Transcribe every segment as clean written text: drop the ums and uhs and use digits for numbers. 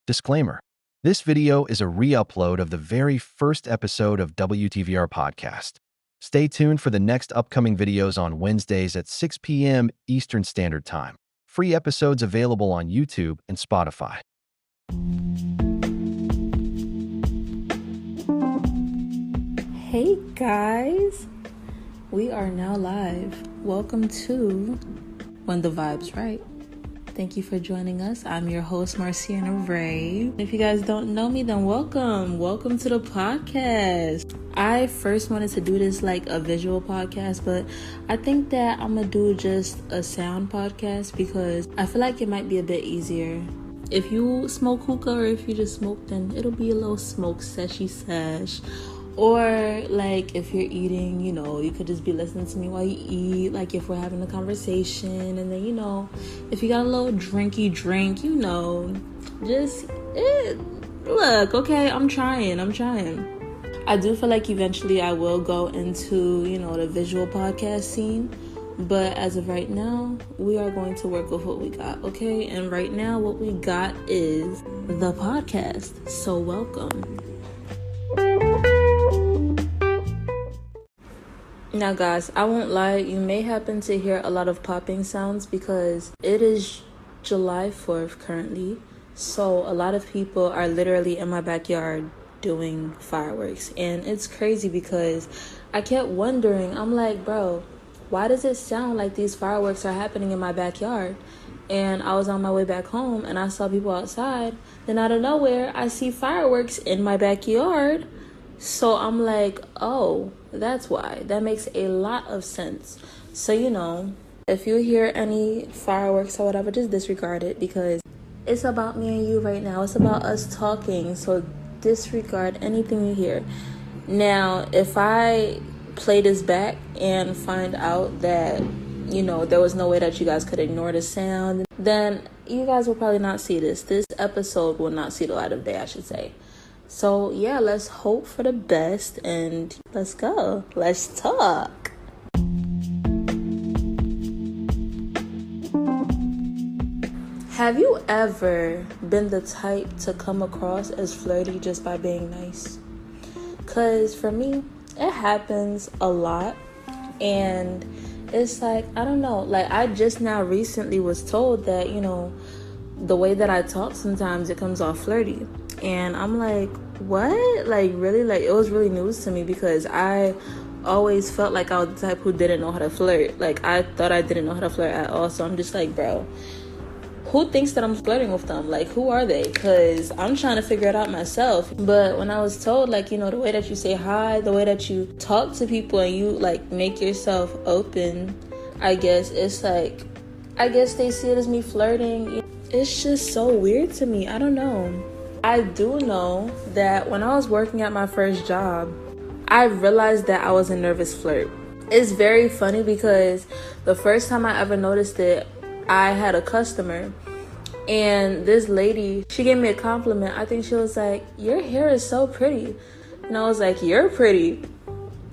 Disclaimer. This video is a re-upload of the very first episode of WTVR Podcast. Stay tuned for the next upcoming videos on Wednesdays at 6 p.m. Eastern Standard Time. Free episodes available on YouTube and Spotify. Hey guys, we are now live. Welcome to When the Vibe's Right. Thank you for joining us. I'm your host, Marciana Ray. If you guys don't know me, then welcome. Welcome to the podcast. I first wanted to do this like a visual podcast, but I think that I'm going to do just a sound podcast because I feel like it might be a bit easier. If you smoke hookah or if you just smoke, then it'll be a little smoke seshy sesh. Or like if you're eating, you could just be listening to me while you eat. Like if we're having a conversation, and then if you got a little drinky drink, look, okay, I'm trying. I do feel like eventually I will go into, the visual podcast scene. But as of right now, we are going to work with what we got, okay? And right now, what we got is the podcast. So welcome. Now guys, I won't lie, you may happen to hear a lot of popping sounds because it is July 4th currently. So a lot of people are literally in my backyard doing fireworks. And it's crazy because I kept wondering, I'm like, bro, why does it sound like these fireworks are happening in my backyard? And I was on my way back home and I saw people outside. Then out of nowhere, I see fireworks in my backyard. So I'm like, oh, that's why. That makes a lot of sense. So, if you hear any fireworks or whatever, just disregard it because it's about me and you right now. It's about us talking. So disregard anything you hear. Now, if I play this back and find out that, there was no way that you guys could ignore the sound, then you guys will probably not see this. This episode will not see the light of day, I should say. So, yeah, let's hope for the best and let's go. Let's talk. Have you ever been the type to come across as flirty just by being nice? Because for me, it happens a lot. And it's like, I don't know. Like, I just now recently was told that, the way that I talk sometimes it comes off flirty. And I'm like, what? Like, really? Like, it was really news to me because I always felt like I was the type who didn't know how to flirt. Like, I thought I didn't know how to flirt at all. So I'm just like, bro, who thinks that I'm flirting with them? Like, who are they? Because I'm trying to figure it out myself. But when I was told, like, the way that you say hi, the way that you talk to people and you, like, make yourself open, I guess it's like, I guess they see it as me flirting. It's just so weird to me. I don't know. I do know that when I was working at my first job, I realized that I was a nervous flirt. It's very funny because the first time I ever noticed it, I had a customer and this lady, she gave me a compliment. I think she was like, your hair is so pretty. And I was like, you're pretty.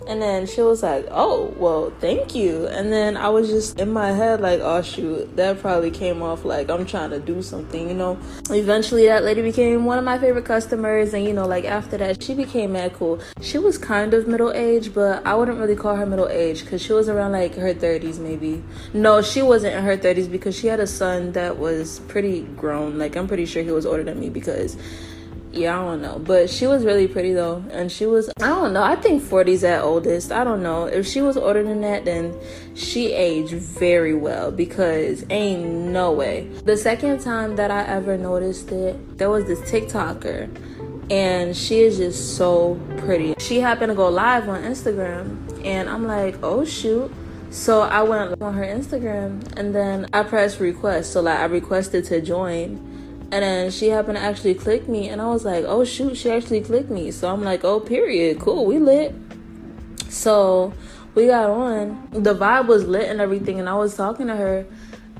And then she was like, oh, well, thank you. And then I was just in my head like, oh, shoot, that probably came off like I'm trying to do something, Eventually, that lady became one of my favorite customers. And, like after that, she became mad cool. She was kind of middle-aged, but I wouldn't really call her middle-aged because she was around like her 30s maybe. No, she wasn't in her 30s because she had a son that was pretty grown. Like, I'm pretty sure he was older than me because... yeah, I don't know. But she was really pretty, though. And she was, I don't know. I think 40's at oldest. I don't know. If she was older than that, then she aged very well because ain't no way. The second time that I ever noticed it, there was this TikToker. And she is just so pretty. She happened to go live on Instagram. And I'm like, oh, shoot. So I went on her Instagram. And then I pressed request. So, like, I requested to join. And then she happened to actually click me. And I was like, oh, shoot, she actually clicked me. So I'm like, oh, period. Cool, we lit. So we got on. The vibe was lit and everything. And I was talking to her.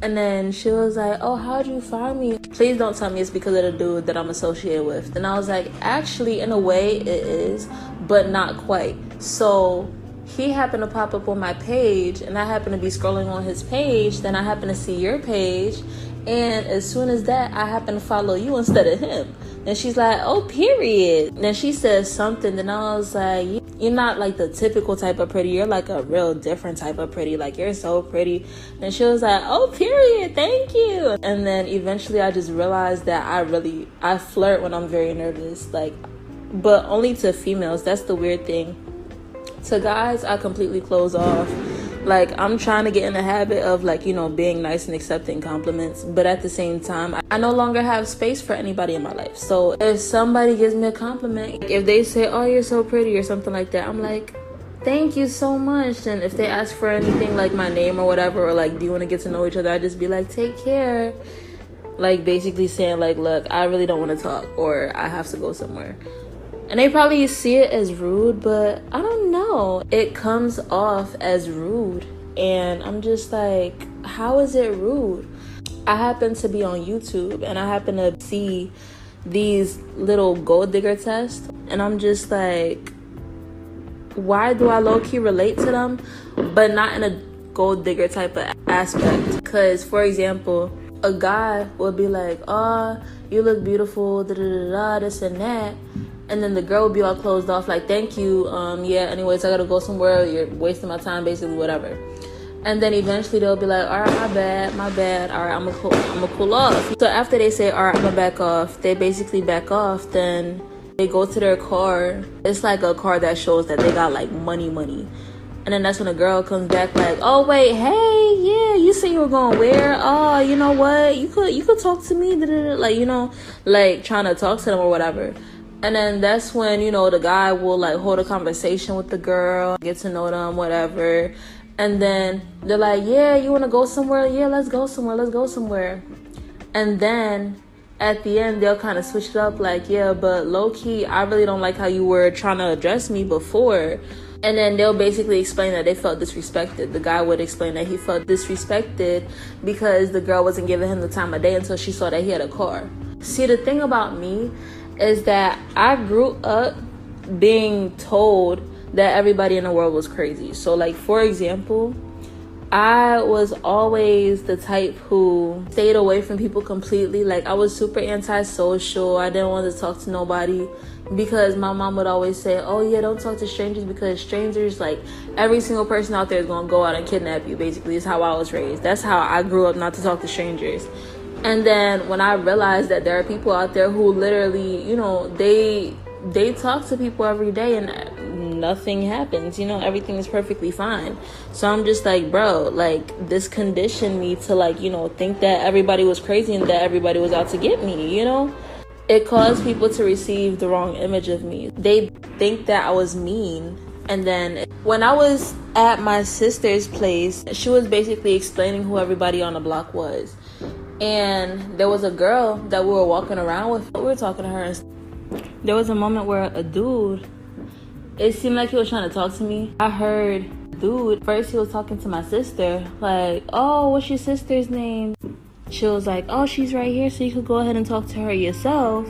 And then she was like, oh, how'd you find me? Please don't tell me it's because of the dude that I'm associated with. And I was like, actually, in a way, it is. But not quite. So he happened to pop up on my page. And I happened to be scrolling on his page. Then I happened to see your page. And as soon as that, I happened to follow you instead of him. And she's like, oh, period. Then she says something. Then I was like, you're not like the typical type of pretty. You're like a real different type of pretty. Like, you're so pretty. And she was like, oh, period. Thank you. And then eventually I just realized that I flirt when I'm very nervous. Like, but only to females. That's the weird thing. To guys, I completely close off. Like, I'm trying to get in the habit of, like, you know, being nice and accepting compliments. But at the same time, I no longer have space for anybody in my life. So if somebody gives me a compliment, if they say, oh, you're so pretty or something like that, I'm like, thank you so much. And if they ask for anything like my name or whatever, or like, do you want to get to know each other? I just be like, take care. Like, basically saying, like, look, I really don't want to talk, or I have to go somewhere. And they probably see it as rude, but I don't know. It comes off as rude. And I'm just like, how is it rude? I happen to be on YouTube and I happen to see these little gold digger tests. And I'm just like, why do I low-key relate to them, but not in a gold digger type of aspect? Because, for example, a guy will be like, oh, you look beautiful, da-da-da-da, this and that. And then the girl will be all closed off, like, thank you, yeah, anyways, I gotta go somewhere, you're wasting my time, basically, whatever. And then eventually they'll be like, all right, my bad, all right, I'm gonna cool off. So after they say, all right, I'm gonna back off, they basically back off, then they go to their car. It's like a car that shows that they got, like, money. And then that's when a girl comes back like, oh, wait, hey, yeah, you said you were going where? Oh, you know what, you could talk to me, like, you know, like, trying to talk to them or whatever. And then that's when, you know, the guy will, like, hold a conversation with the girl, get to know them, whatever. And then they're like, yeah, you want to go somewhere? Yeah, let's go somewhere. And then at the end, they'll kind of switch it up, like, yeah, but low-key, I really don't like how you were trying to address me before. And then they'll basically explain that they felt disrespected. The guy would explain that he felt disrespected because the girl wasn't giving him the time of day until she saw that he had a car. See, the thing about me is that I grew up being told that everybody in the world was crazy. So, like, for example, I was always the type who stayed away from people completely. Like, I was super antisocial. I didn't want to talk to nobody because my mom would always say, oh, yeah, don't talk to strangers because strangers, like, every single person out there is going to go out and kidnap you, basically, is how I was raised. That's how I grew up, not to talk to strangers. And then when I realized that there are people out there who literally, you know, they talk to people every day and nothing happens, you know, everything is perfectly fine. So I'm just like, bro, like, this conditioned me to, like, you know, think that everybody was crazy and that everybody was out to get me, you know? It caused people to receive the wrong image of me. They think that I was mean. And then when I was at my sister's place, she was basically explaining who everybody on the block was. And there was a girl that we were walking around with. We were talking to her, and there was a moment where a dude, it seemed like he was trying to talk to me. I heard dude, first he was talking to my sister, like, oh, what's your sister's name? She was like, oh, she's right here, so you could go ahead and talk to her yourself.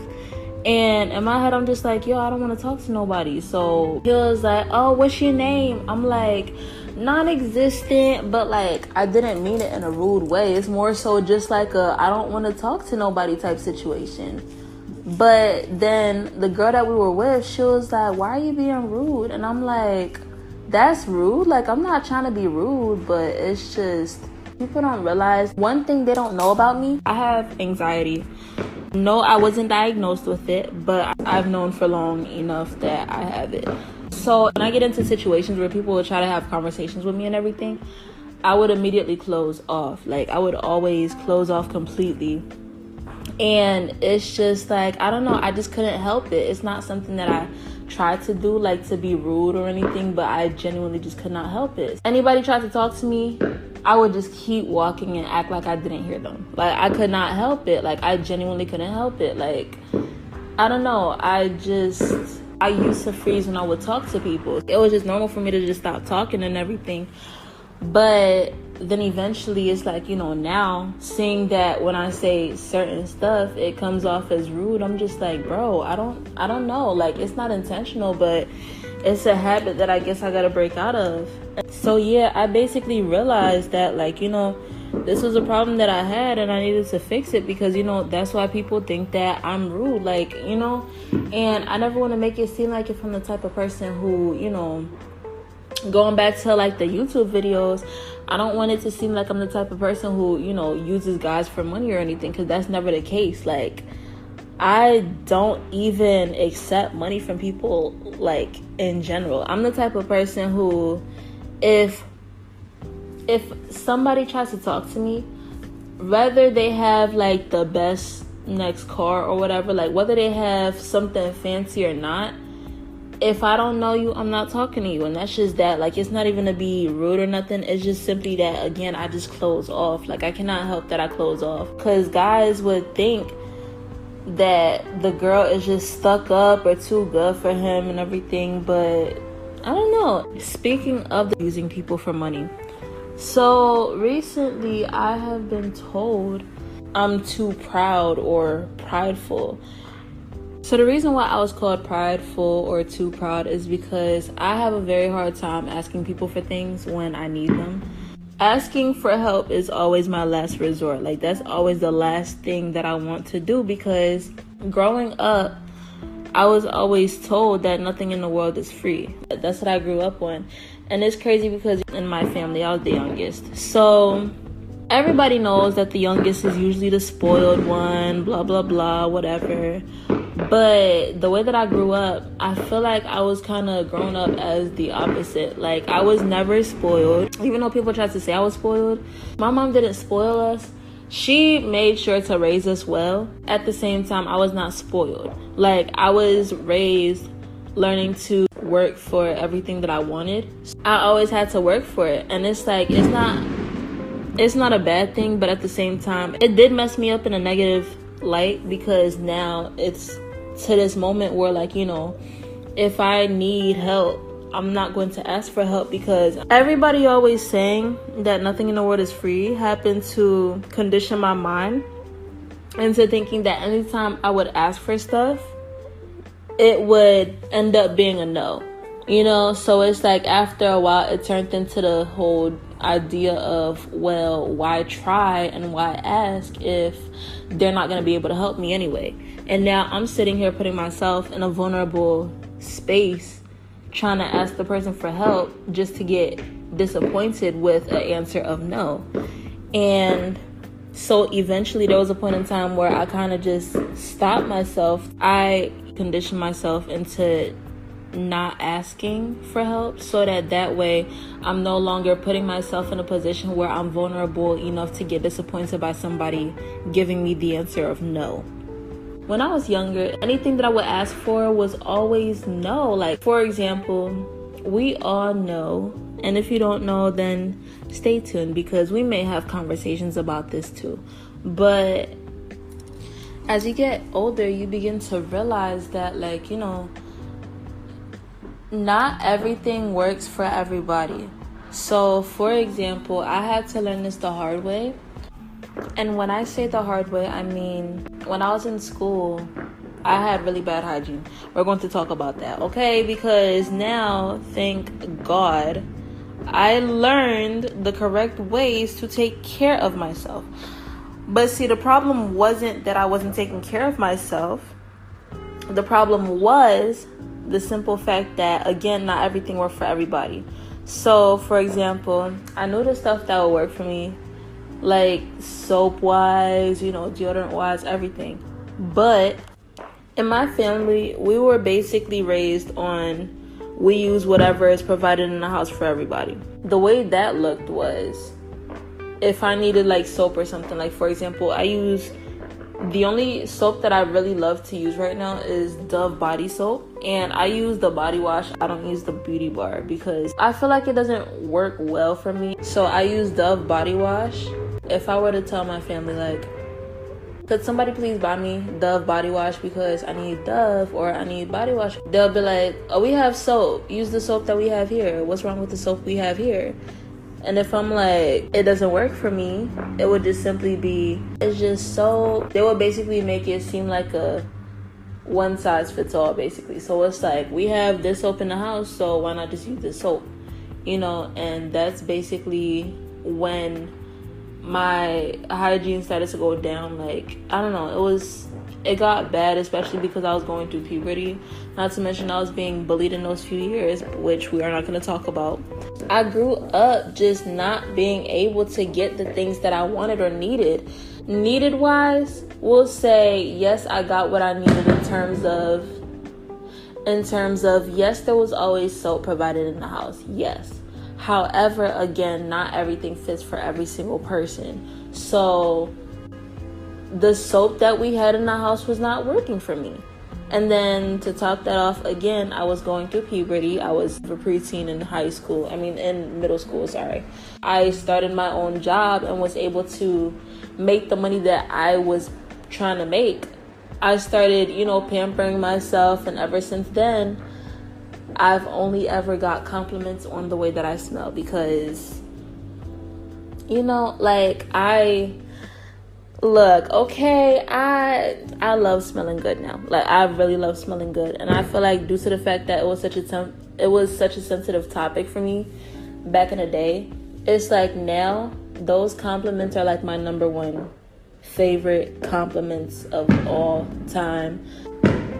And in my head, I'm just like, yo, I don't want to talk to nobody. So he was like, oh, what's your name? I'm like, non-existent, but like, I didn't mean it in a rude way. It's more so just like I don't want to talk to nobody type situation. But then the girl that we were with, she was like, why are you being rude? And I'm like, that's rude? Like, I'm not trying to be rude, but it's just, people don't realize one thing they don't know about me. I have anxiety. No, I wasn't diagnosed with it, but I've known for long enough that I have it. So when I get into situations where people will try to have conversations with me and everything, I would immediately close off. Like, I would always close off completely. And it's just like, I don't know, I just couldn't help it. It's not something that I tried to do, like to be rude or anything, but I genuinely just could not help it. Anybody tried to talk to me, I would just keep walking and act like I didn't hear them. Like, I could not help it. Like, I genuinely couldn't help it. Like, I don't know. I used to freeze when I would talk to people. It was just normal for me to just stop talking and everything. But then eventually it's like, you know, now seeing that when I say certain stuff, it comes off as rude. I'm just like, bro, I don't know. Like, it's not intentional, but it's a habit that I guess I gotta break out of. So yeah, I basically realized that, like, you know, this was a problem that I had and I needed to fix it, because, you know, that's why people think that I'm rude, like, you know. And I never want to make it seem like if I'm the type of person who, you know, going back to like the YouTube videos, I don't want it to seem like I'm the type of person who, you know, uses guys for money or anything, because that's never the case. Like, I don't even accept money from people, like, in general. I'm the type of person who, if somebody tries to talk to me, whether they have like the best next car or whatever, like whether they have something fancy or not, if I don't know you, I'm not talking to you. And that's just that. Like, it's not even to be rude or nothing. It's just simply that, again, I just close off. Like, I cannot help that I close off, because guys would think that the girl is just stuck up or too good for him and everything. But I don't know. Speaking of using people for money, so recently I have been told I'm too proud or prideful. So the reason why I was called prideful or too proud is because I have a very hard time asking people for things when I need them. Asking for help is always my last resort. Like, that's always the last thing that I want to do, because growing up, I was always told that nothing in the world is free. That's what I grew up on. And it's crazy because in my family, I was the youngest. So everybody knows that the youngest is usually the spoiled one, blah, blah, blah, whatever. But the way that I grew up, I feel like I was kind of grown up as the opposite. Like, I was never spoiled. Even though people tried to say I was spoiled, my mom didn't spoil us. She made sure to raise us well. At the same time, I was not spoiled. Like, I was raised learning to work for everything that I wanted. I always had to work for it. And it's like, it's not a bad thing, but at the same time, it did mess me up in a negative light, because now it's to this moment where, like, you know, if I need help, I'm not going to ask for help, because everybody always saying that nothing in the world is free happened to condition my mind into thinking that anytime I would ask for stuff, it would end up being a no, you know. So it's like, after a while, it turned into the whole idea of, well, why try and why ask if they're not going to be able to help me anyway. And now I'm sitting here putting myself in a vulnerable space, trying to ask the person for help just to get disappointed with an answer of no. And so eventually there was a point in time where I kind of just stopped myself. I conditioned myself into not asking for help, so that way I'm no longer putting myself in a position where I'm vulnerable enough to get disappointed by somebody giving me the answer of no. When I was younger, anything that I would ask for was always no. Like, for example, we all know, and if you don't know, then stay tuned, because we may have conversations about this too. But as you get older, you begin to realize that, like, you know, not everything works for everybody. So, for example, I had to learn this the hard way. And when I say the hard way, I mean, when I was in school, I had really bad hygiene. We're going to talk about that, okay? Because now, thank God, I learned the correct ways to take care of myself. But see, the problem wasn't that I wasn't taking care of myself. The problem was the simple fact that, again, not everything worked for everybody. So, for example, I knew the stuff that would work for me, like soap-wise, you know, deodorant-wise, everything. But in my family, we were basically raised on, we use whatever is provided in the house for everybody. The way that looked was, if I needed like soap or something, like, for example, the only soap that I really love to use right now is Dove body soap, and I use the body wash. I don't use the beauty bar because I feel like it doesn't work well for me. So I use Dove body wash. If I were to tell my family, like, could somebody please buy me Dove body wash because I need Dove or I need body wash, they'll be like, oh, we have soap. Use the soap that we have here. What's wrong with the soap we have here? And if I'm like, it doesn't work for me, it would just simply be, it's just so, they would basically make it seem like a one size fits all, basically. So it's like, we have this soap in the house, so why not just use this soap? You know, and that's basically when my hygiene started to go down. Like, I don't know, it got bad, especially because I was going through puberty. Not to mention I was being bullied in those few years, which we are not going to talk about. I grew up just not being able to get the things that I wanted or needed. Needed wise, we'll say yes, I got what I needed in terms of yes, there was always soap provided in the house. Yes. However, again, not everything fits for every single person. So the soap that we had in the house was not working for me. And then to top that off, again, I was going through puberty. I was a preteen in middle school, sorry. I started my own job and was able to make the money that I was trying to make. I started, pampering myself, and ever since then, I've only ever got compliments on the way that I smell because, I love smelling good now. Like, I really love smelling good. And I feel like due to the fact that it was such a sensitive topic for me back in the day, it's like now those compliments are like my number one favorite compliments of all time.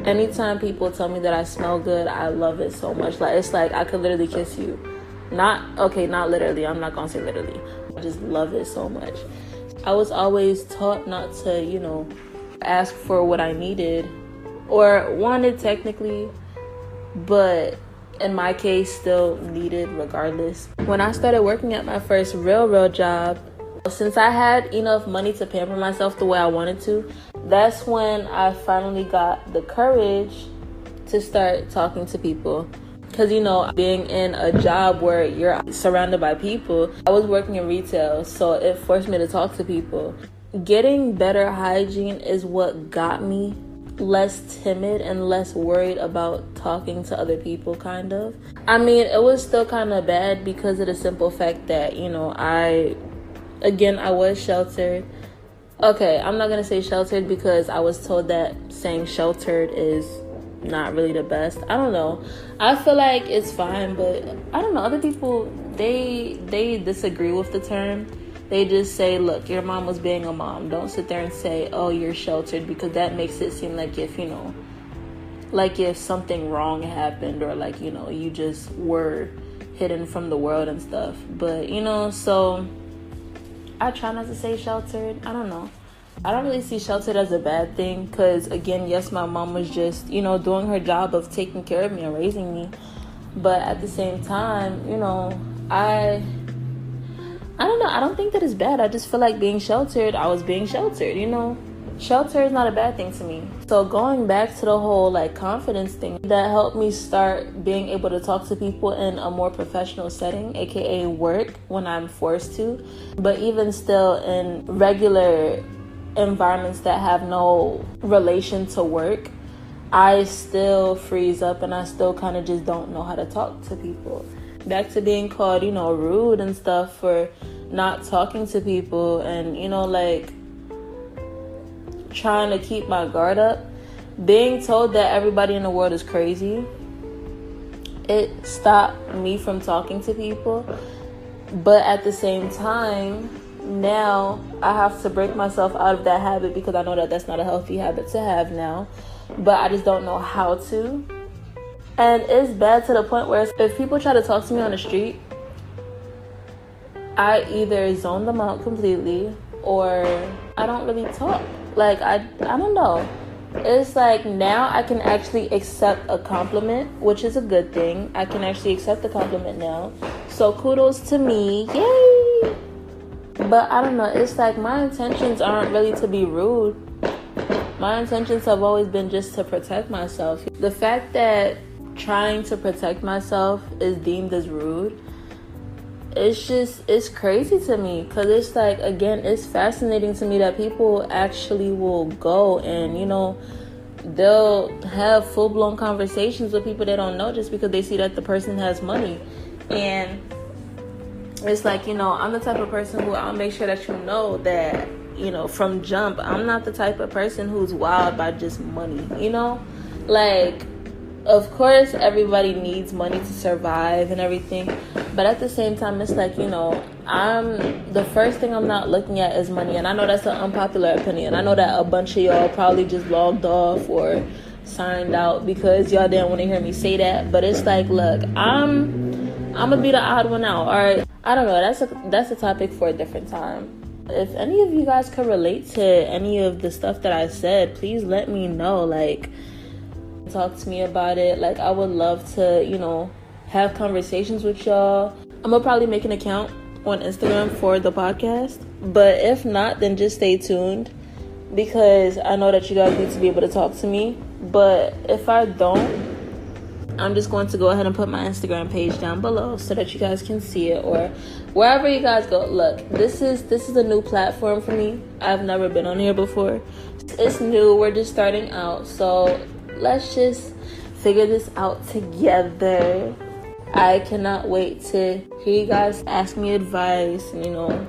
Anytime people tell me that I smell good, I love it so much. Like, it's like I could literally kiss you. Not literally. I'm not going to say literally. I just love it so much. I was always taught not to, ask for what I needed or wanted technically, but in my case, still needed regardless. When I started working at my first real job, since I had enough money to pamper myself the way I wanted to, that's when I finally got the courage to start talking to people. Because, being in a job where you're surrounded by people, I was working in retail, so it forced me to talk to people. Getting better hygiene is what got me less timid and less worried about talking to other people, kind of. I mean, it was still kind of bad because of the simple fact that, I was sheltered. Okay, I'm not going to say sheltered because I was told that saying sheltered is not really the best. I don't know. I feel like it's fine, but I don't know. Other people, they disagree with the term. They just say, look, your mom was being a mom. Don't sit there and say, oh, you're sheltered, because that makes it seem like if something wrong happened or you just were hidden from the world and stuff. But, so I try not to say sheltered. I don't know. I don't really see sheltered as a bad thing because, again, yes, my mom was just, doing her job of taking care of me and raising me. But at the same time, I don't know. I don't think that it's bad. I just feel like being sheltered, I was being sheltered, Shelter is not a bad thing to me. So going back to the whole, confidence thing, that helped me start being able to talk to people in a more professional setting, aka work, when I'm forced to. But even still, in regular environments that have no relation to work, I still freeze up and I still kind of just don't know how to talk to people. Back to being called, rude and stuff for not talking to people and, trying to keep my guard up. Being told that everybody in the world is crazy, it stopped me from talking to people. But at the same time, now I have to break myself out of that habit because I know that that's not a healthy habit to have now. But I just don't know how to. And it's bad to the point where if people try to talk to me on the street, I either zone them out completely or I don't really talk. I don't know. It's like now I can actually accept a compliment, which is a good thing. I can actually accept the compliment now. So kudos to me. Yay! But I don't know. It's like my intentions aren't really to be rude. My intentions have always been just to protect myself. The fact that trying to protect myself is deemed as rude, it's crazy to me because it's like, again, it's fascinating to me that people actually will go and, they'll have full-blown conversations with people they don't know just because they see that the person has money. And it's like, I'm the type of person who I'll make sure that that, from jump, I'm not the type of person who's wild by just money, of course, everybody needs money to survive and everything. But at the same time, it's like, the first thing I'm not looking at is money. And I know that's an unpopular opinion. I know that a bunch of y'all probably just logged off or signed out because y'all didn't want to hear me say that. But it's like, look, I'm gonna be the odd one out. All right, I don't know. That's a topic for a different time. If any of you guys could relate to any of the stuff that I said, please let me know. Like, talk to me about it. Like, I would love to, have conversations with y'all. I'm gonna probably make an account on Instagram for the podcast. But if not, then just stay tuned, because I know that you guys need to be able to talk to me. But if I don't, I'm just going to go ahead and put my Instagram page down below so that you guys can see it, or wherever you guys go. Look, this is a new platform for me. I've never been on here before. It's new. We're just starting out. So let's just figure this out together. I cannot wait to hear you guys ask me advice and,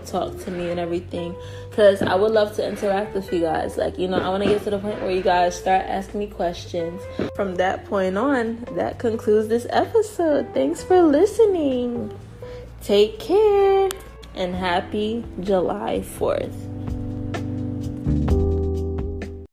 talk to me and everything, because I would love to interact with you guys. Like, I want to get to the point where you guys start asking me questions. From that point on, that concludes this episode. Thanks for listening. Take care and happy July 4th.